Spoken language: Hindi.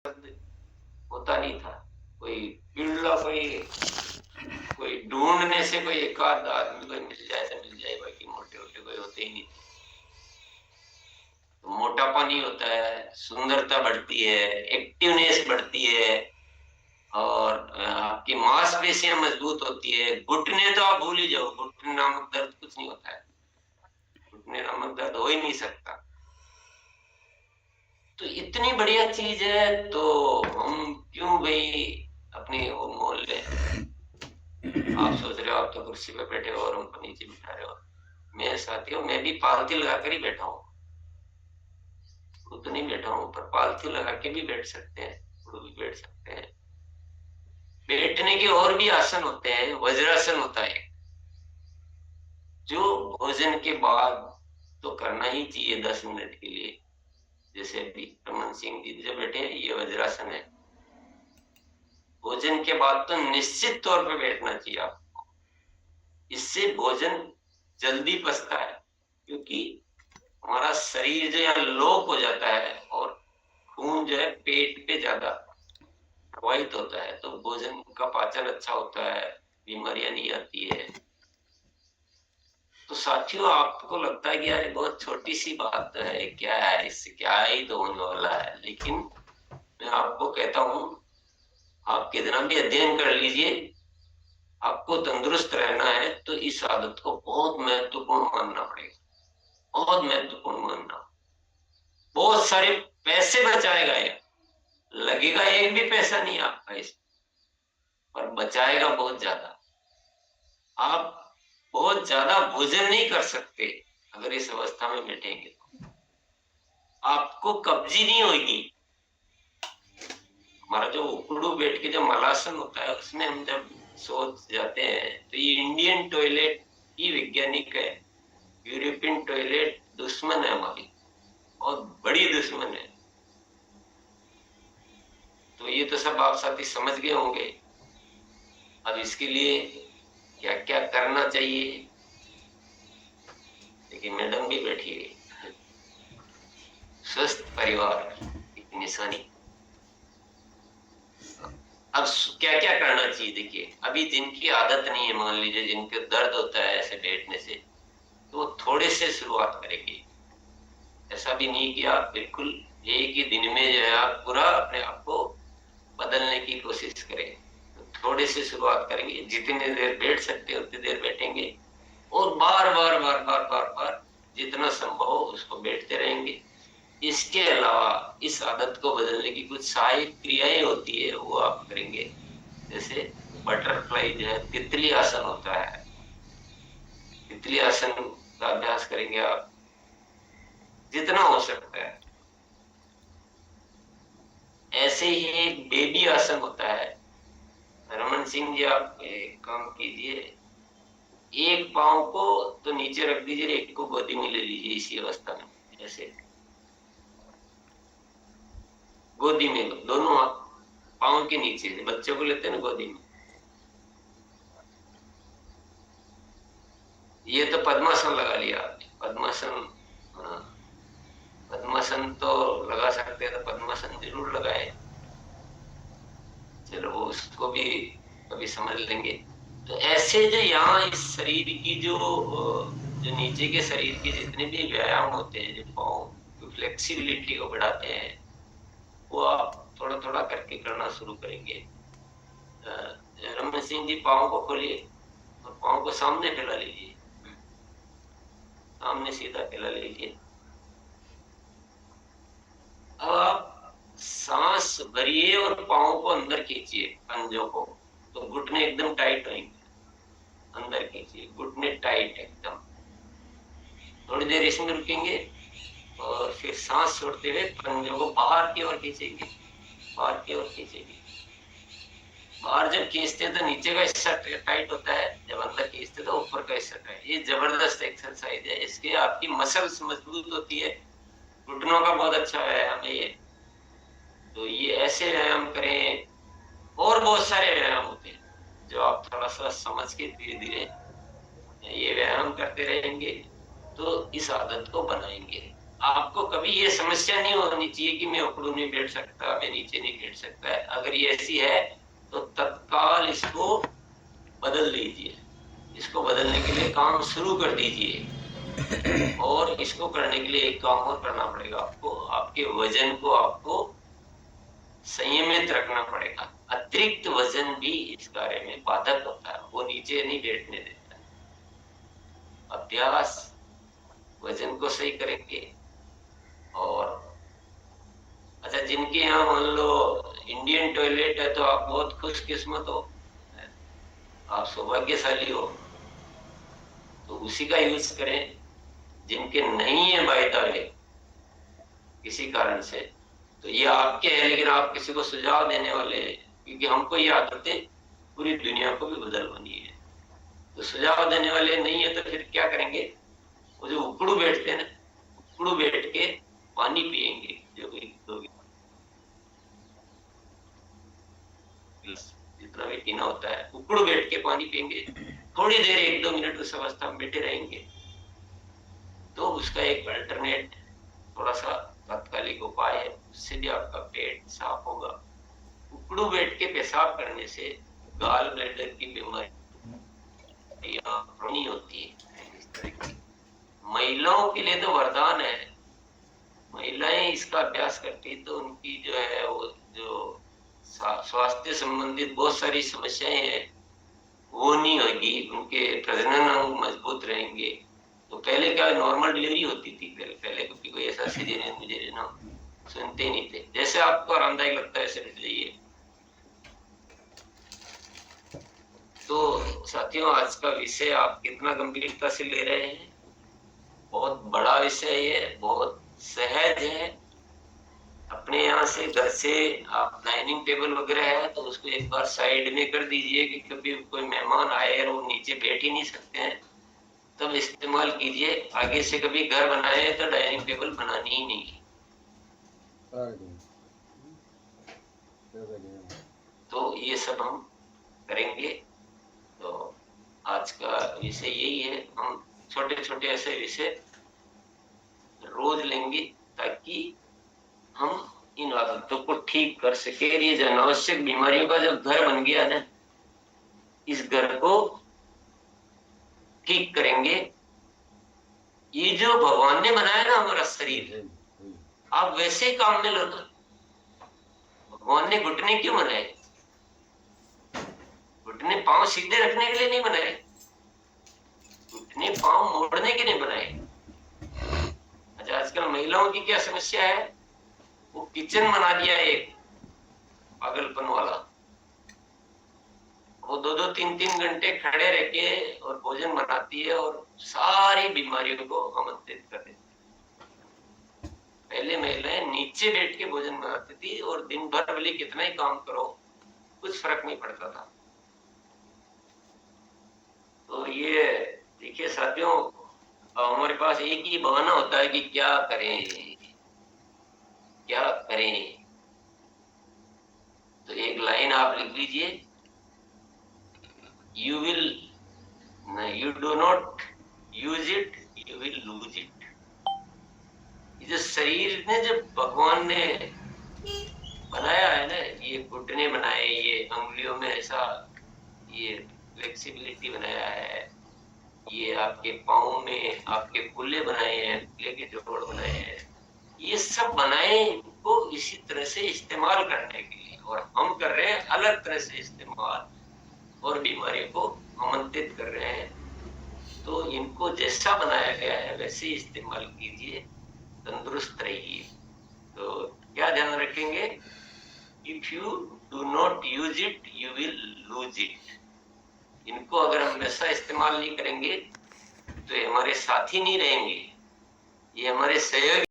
होता नहीं था। कोई बिरला कोई ढूंढने से कोई एक आध आदमी कोई मिल जाए तो मिल जाए, बाकी मोटे मोटे कोई होते ही नहीं थे। तो मोटापा नहीं होता है, सुंदरता बढ़ती है, एक्टिवनेस बढ़ती है, और आपकी मांसपेशियां मजबूत होती है। घुटने तो आप भूल ही जाओ, घुटने नामक दर्द कुछ नहीं होता है, घुटने नामक दर्द हो ही नहीं सकता। तो इतनी बढ़िया चीज है, तो हम क्यों भाई अपनी वो मोल लें। आप सोच रहे हो आप तो कुर्सी पे बैठे हो और हमको नीचे बिठा रहे हो। मैं साथियों, मैं भी पालती लगाकर ही बैठा हूँ, खुद तो नहीं बैठा हूँ, पर पालती लगा के भी बैठ सकते हैं, खुद भी बैठ सकते हैं। बैठने के और भी आसन होते हैं। वज्रासन होता है जो भोजन के बाद तो करना ही चाहिए 10 मिनट के लिए। जैसे अभी रमन सिंह जी जो बैठे हैं, ये वज्रासन है। भोजन के बाद तो निश्चित तौर पे बैठना चाहिए आपको। इससे भोजन जल्दी पचता है, क्योंकि हमारा शरीर जो है लोक हो जाता है और खून जो है पेट पे ज्यादा प्रवाहित होता है, तो भोजन का पाचन अच्छा होता है, बीमारियां नहीं आती है। तो साथियों, आपको लगता है कि यार बहुत छोटी सी बात है, क्या है इससे, क्या ही तो होने वाला है। लेकिन मैं आपको कहता हूं, आप कितना भी अध्ययन कर लीजिए, आपको तंदुरुस्त रहना है तो इस आदत को बहुत महत्वपूर्ण मानना पड़ेगा, बहुत महत्वपूर्ण मानना। बहुत सारे पैसे बचाएगा ये, लगेगा एक भी पैसा नहीं आपका इस, पर बचाएगा बहुत ज्यादा। आप बहुत ज्यादा भोजन नहीं कर सकते अगर इस अवस्था में बैठेंगे तो। आपको कब्जी नहीं होगी। हमारा जो उकड़ू बैठ के जो मलासन होता है, उसमें हम जब सोच जाते हैं तो ये इंडियन टॉयलेट ही वैज्ञानिक है, यूरोपियन टॉयलेट दुश्मन है हमारी, और बड़ी दुश्मन है। तो ये तो सब आप साथी समझ गए होंगे। अब इसके लिए क्या क्या करना चाहिए, देखिए मैडम भी बैठी है। स्वस्थ परिवार की निशानी। अब क्या क्या करना चाहिए, देखिए अभी जिनकी आदत नहीं है, मान लीजिए जिनके दर्द होता है ऐसे बैठने से, तो वो थोड़े से शुरुआत करेंगे। ऐसा भी नहीं कि आप बिल्कुल एक ही दिन में जो है आप पूरा अपने आप को बदलने की कोशिश करें। तो थोड़े से शुरुआत करेंगे, जितनी देर बैठ सकते हैं उतनी देर बैठेंगे, और बार बार बार बार बार बार जितना संभव हो उसको बैठते रहेंगे। इसके अलावा इस आदत को बदलने की कुछ सहायक क्रियाएं होती है, वो आप करेंगे। जैसे बटरफ्लाई जो है, तितली आसन होता है, तितली आसन का अभ्यास करेंगे आप जितना हो सकता है। ऐसे ही एक बेबी आसन होता है। रमन सिंह जी, आप एक काम कीजिए, एक पांव को तो नीचे रख दीजिए, एक को गोदी में ले लीजिए इसी अवस्था में। ऐसे गोदी में लो, दोनों हाथ पांव के नीचे, बच्चों को लेते हैं ना गोदी में। ये तो पद्मासन लगा लिया आपने, पद्मासन। हाँ, पद्मासन तो लगा सकते हैं, तो पद्मासन जरूर लगाए। चलो वो उसको भी कभी समझ लेंगे। तो ऐसे जो यहाँ इस शरीर की जो नीचे के शरीर के जितने भी व्यायाम होते हैं, जो पाँव फ्लेक्सिबिलिटी को बढ़ाते हैं, वो आप थोड़ा थोड़ा करके करना शुरू करेंगे। रमन सिंह जी, पाँव को खोलिए और पाँव को सामने फैला लीजिए, सामने सीधा फैला लीजिए। अब आप सांस भरिए और पाँव को अंदर खींचिए, पंजों को, तो घुटने एकदम टाइट होंगे। अंदर खींचिए, घुटने टाइट एकदम। थोड़ी देर इसमें रुकेंगे और फिर सांस छोड़ते हुए पंजों को बाहर की ओर खींचेंगे, बाहर की ओर खींचेंगे। बाहर जब खींचते हैं तो नीचे का हिस्सा टाइट होता है, जब अंदर खींचते तो ऊपर का हिस्सा टाइट। ये जबरदस्त एक्सरसाइज है, इसके आपकी मसल्स मजबूत होती है, घुटनों का बहुत अच्छा व्यायाम है ये। तो ये ऐसे व्यायाम करें, और बहुत सारे व्यायाम होते हैं जो आप थोड़ा सा समझ के धीरे धीरे ये व्यायाम करते रहेंगे तो इस आदत को बनाएंगे। आपको कभी ये समस्या नहीं होनी चाहिए कि मैं उकड़ू नहीं बैठ सकता, मैं नीचे नहीं बैठ सकता है। अगर ये ऐसी है तो तत्काल इसको बदल दीजिए। इसको बदलने के लिए काम शुरू कर दीजिए। और इसको करने के लिए एक काम और करना पड़ेगा आपको, आपके वजन को आपको संयमित रखना पड़ेगा। अतिरिक्त वजन भी इस कार्य में बाधक होता है, वो नीचे नहीं बैठने देता। अभ्यास, वजन को सही करेंगे। और अच्छा, जिनके यहाँ मान लो इंडियन टॉयलेट है तो आप बहुत खुशकिस्मत हो, आप सौभाग्यशाली हो, तो उसी का यूज करें। जिनके नहीं है बाय द वे किसी कारण से, तो ये आपके हैं, लेकिन आप किसी को सुझाव देने वाले हैं, क्योंकि हमको ये आदतें पूरी दुनिया को भी बदलवानी है। तो सुझाव देने वाले नहीं है तो फिर क्या करेंगे? वो जो उकड़ू बैठते हैं ना, उकड़ू बैठ के पानी पिएंगे, जो जितना भी पीना होता है, उकड़ू बैठ के पानी पिएंगे। थोड़ी देर 1-2 मिनट उस अवस्था में बैठे रहेंगे, तो उसका एक अल्टरनेट थोड़ा सा तात्कालिक उपाय है, उससे भी आपका पेट साफ होगा। उकड़ू बैठ के पेशाब करने से गाल ब्लैडर की बीमारी नहीं होती है। महिलाओं के लिए तो वरदान है। महिलाएं इसका अभ्यास करती तो उनकी जो है वो जो स्वास्थ्य संबंधित बहुत सारी समस्याएं हैं वो नहीं होगी, उनके प्रजनन अंग मजबूत रहेंगे। तो पहले क्या नॉर्मल डिलीवरी होती थी, पहले कभी कोई ऐसा सीजन मुझे ना सुनते नहीं थे। जैसे आपको आरामदायक लगता है ऐसे बैठ जाइए। तो साथियों, आज का विषय आप कितना गंभीरता से ले रहे हैं? बहुत बड़ा विषय है, बहुत सहज है। अपने यहाँ से, घर से आप डाइनिंग टेबल वगैरह है तो उसको एक बार साइड में कर दीजिए कि कभी कोई मेहमान आए और वो नीचे बैठ ही नहीं सकते हैं, तब इस्तेमाल कीजिए। आगे से कभी घर बनाए तो डाइनिंग टेबल बनानी ही नहीं। तो ये सब हम करेंगे। तो आज का विषय यही है। हम छोटे छोटे ऐसे विषय रोज लेंगे ताकि हम इन आदतों को ठीक कर सके। ये जो अनावश्यक बीमारियों का जब घर बन गया ना, इस घर को ठीक करेंगे। ये जो भगवान ने बनाया ना हमारा शरीर, आप वैसे ही काम में लो ना। भगवान ने घुटने क्यों बनाए? घुटने पांव सीधे रखने के लिए नहीं बनाए, घुटने पांव मोड़ने के लिए बनाए। अच्छा, आजकल महिलाओं की क्या समस्या है? वो किचन बना दिया एक पागलपन वाला। वो 2-2, 3-3 घंटे खड़े रह के और भोजन बनाती है और सारी बीमारियों को आमंत्रित कर देती है। पहले महिलाएं नीचे बैठ के भोजन बनाती थी और दिन भर भले कितना ही काम करो कुछ फर्क नहीं पड़ता था। तो ये देखिए साथियों, हमारे पास एक ही बहाना होता है कि क्या करें क्या करें। तो एक लाइन आप लिख लीजिए, you do not use it, you will lose it। ये जो शरीर ने जब भगवान ने बनाया है ना, ये घुटने बनाए, ये अंगुलियों में ऐसा ये फ्लेक्सिबिलिटी बनाया है, ये आपके पाँव में आपके कुल्ले बनाए हैं, कुल्ले के जोड़ बनाए हैं, ये सब बनाए इनको इसी तरह से इस्तेमाल करने के लिए, और हम कर रहे हैं अलग तरह से इस्तेमाल और बीमारियों को आमंत्रित कर रहे हैं। तो इनको जैसा बनाया गया है वैसे ही इस्तेमाल कीजिए, तंदुरुस्त रहिए। तो क्या ध्यान रखेंगे? If you do not use it you will lose it. इनको अगर हम वैसा इस्तेमाल नहीं करेंगे तो ये हमारे साथी नहीं रहेंगे, ये हमारे सहयोगी